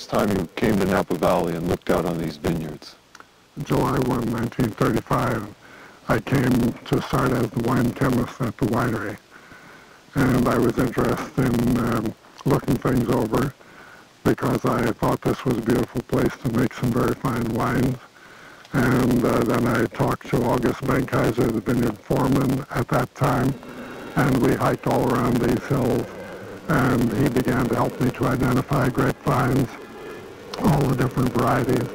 first time you came to Napa Valley and looked out on these vineyards? July 1, 1935. I came to start as the wine chemist at the winery. And I was interested in looking things over because I thought this was a beautiful place to make some very fine wines. And then I talked to August Benkaiser, the vineyard foreman at that time, and we hiked all around these hills. And he began to help me to identify grapevines, all the different varieties.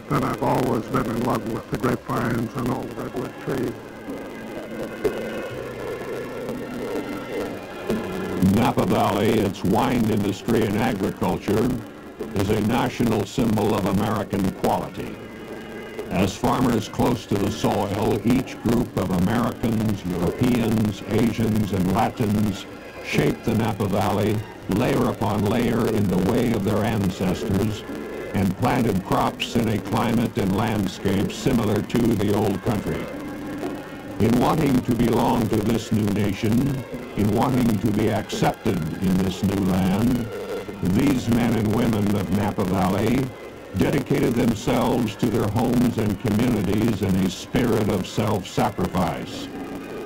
Then I've always been in love with the grapevines and all the redwood trees. Napa Valley, its wine industry and agriculture, is a national symbol of American quality. As farmers close to the soil, each group of Americans, Europeans, Asians, and Latins shape the Napa Valley layer upon layer in the way of their ancestors and planted crops in a climate and landscape similar to the old country. In wanting to belong to this new nation, in wanting to be accepted in this new land, these men and women of Napa Valley dedicated themselves to their homes and communities in a spirit of self-sacrifice,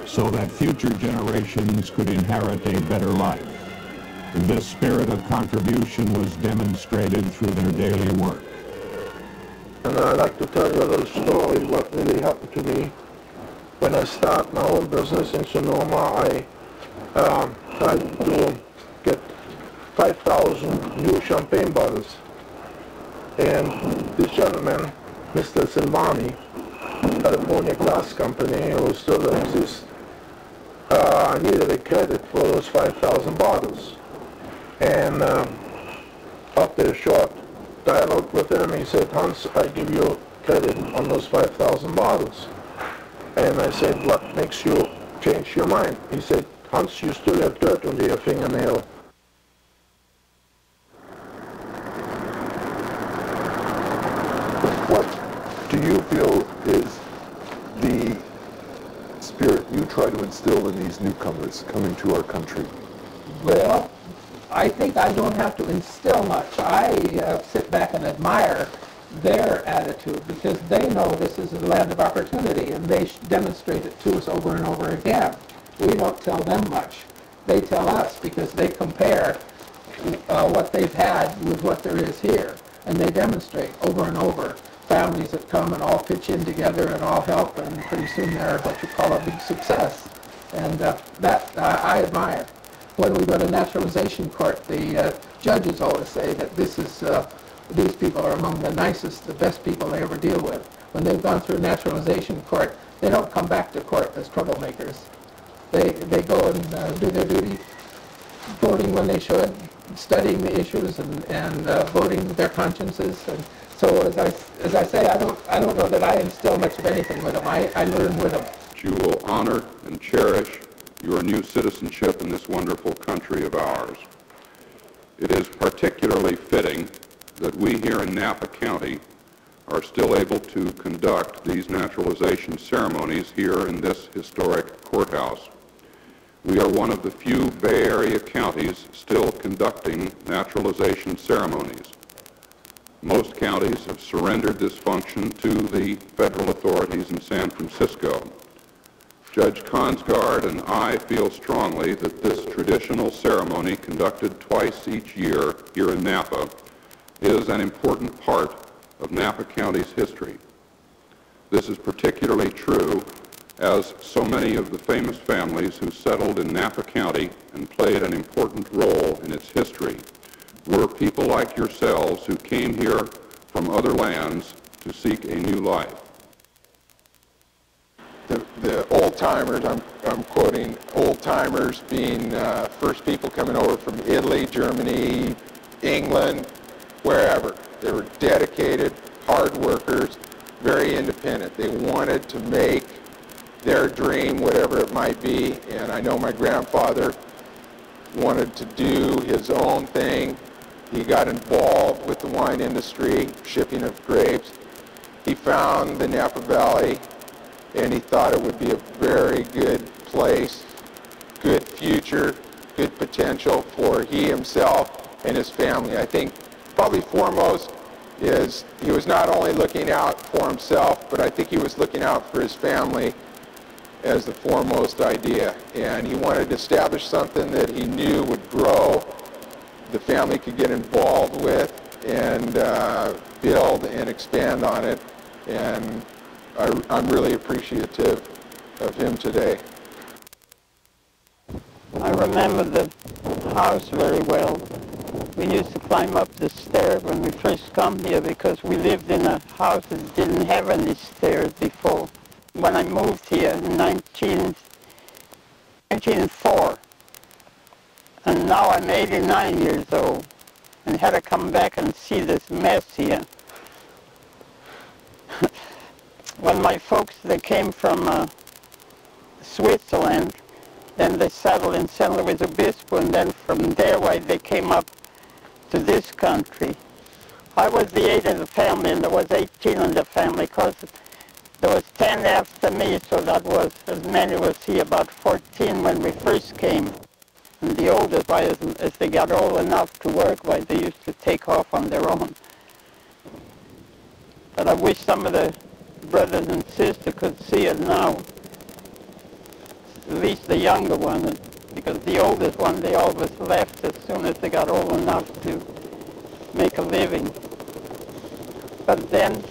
so that future generations could inherit a better life. This spirit of contribution was demonstrated through their daily work. And I'd like to tell you a little story what really happened to me. When I started my own business in Sonoma, I tried to get 5,000 new champagne bottles. And this gentleman, Mr. Silvani, California Glass Company, who still exists, needed a credit for those 5,000 bottles. And after a short dialogue with him, he said, "Hans, I give you credit on those 5,000 bottles." And I said, "What makes you change your mind?" He said, "Hans, you still have dirt under your fingernail." What do you feel is the spirit you try to instill in these newcomers coming to our country? Well, I think I don't have to instill much. I sit back and admire their attitude because they know this is a land of opportunity and they demonstrate it to us over and over again. We don't tell them much. They tell us because they compare what they've had with what there is here, and they demonstrate over and over. Families that come and all pitch in together and all help, and pretty soon they're what you call a big success. And that I admire. When we go to naturalization court, the judges always say that these people are among the nicest, the best people they ever deal with. When they've gone through naturalization court, they don't come back to court as troublemakers. They go and do their duty, voting when they should, studying the issues and voting their consciences. And so as I say, I don't know that I instill much of anything with them. I learn with them. You will honor and cherish your new citizenship in this wonderful country of ours. It is particularly fitting that we here in Napa County are still able to conduct these naturalization ceremonies here in this historic courthouse. We are one of the few Bay Area counties still conducting naturalization ceremonies. Most counties have surrendered this function to the federal authorities in San Francisco. Judge Consgard and I feel strongly that this traditional ceremony conducted twice each year here in Napa is an important part of Napa County's history. This is particularly true as so many of the famous families who settled in Napa County and played an important role in its history were people like yourselves who came here from other lands to seek a new life. The old-timers, I'm quoting old-timers being first people coming over from Italy, Germany, England, wherever. They were dedicated, hard workers, very independent. They wanted to make their dream, whatever it might be, and I know my grandfather wanted to do his own thing. He got involved with the wine industry, shipping of grapes. He found the Napa Valley, and he thought it would be a very good place, good future, good potential for he himself and his family. I think probably foremost is he was not only looking out for himself, but I think he was looking out for his family as the foremost idea. And he wanted to establish something that he knew would grow, the family could get involved with, and build and expand on it. And I'm really appreciative of him today. I remember the house very well. We used to climb up the stairs when we first come here because we lived in a house that didn't have any stairs before. When I moved here in 1904, and now I'm 89 years old, and had to come back and see this mess here. When my folks, they came from Switzerland, then they settled in San Luis Obispo, and then from there they came up to this country. I was the 8th in the family, and there was 18 in the family, because there was 10 after me, so that was as many was here, about 14 when we first came. And the oldest, as they got old enough to work, they used to take off on their own. But I wish some of the brothers and sisters could see it now. At least the younger one, because the oldest one, they always left as soon as they got old enough to make a living. But then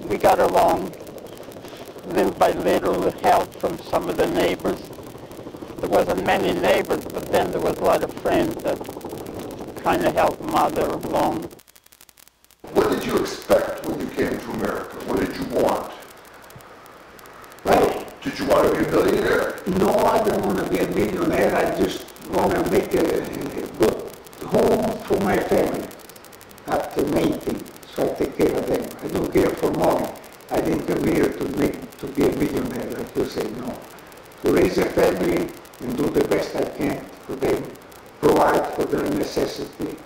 we got along, little by little, with help from some of the neighbors. There wasn't many neighbors, but then there was a lot of friends that kind of helped Mother along. What did you expect when you came to America? What did you want? Well, did you want to be a millionaire? No, I don't want to be a millionaire. I just want to make a good home for my family. That's the main thing. So I take care of them. I don't care for money. I didn't come here to be a millionaire, like you say, no. To raise a family and do the best I can for them, provide for their necessity,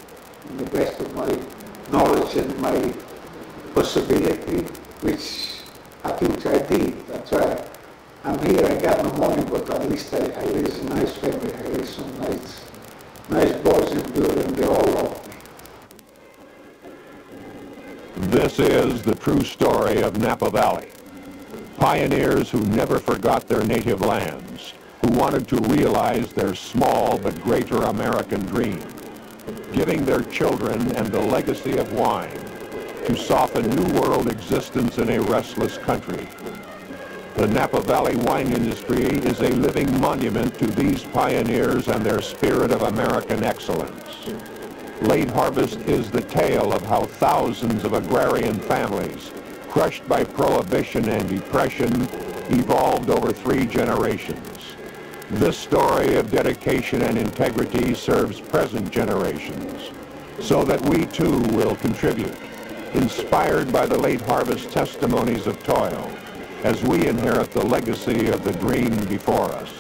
and the best of my knowledge and my possibility, which I think I did. That's why I'm here. I got no money, but at least I raised a nice family. I raised some nice boys and girls, and they all love me. This is the true story of Napa Valley. Pioneers who never forgot their native lands, who wanted to realize their small but greater American dream, giving their children and the legacy of wine to soften New World existence in a restless country. The Napa Valley wine industry is a living monument to these pioneers and their spirit of American excellence. Late Harvest is the tale of how thousands of agrarian families, crushed by Prohibition and Depression, evolved over 3 generations. This story of dedication and integrity serves present generations, so that we too will contribute, inspired by the Late Harvest testimonies of toil, as we inherit the legacy of the dream before us.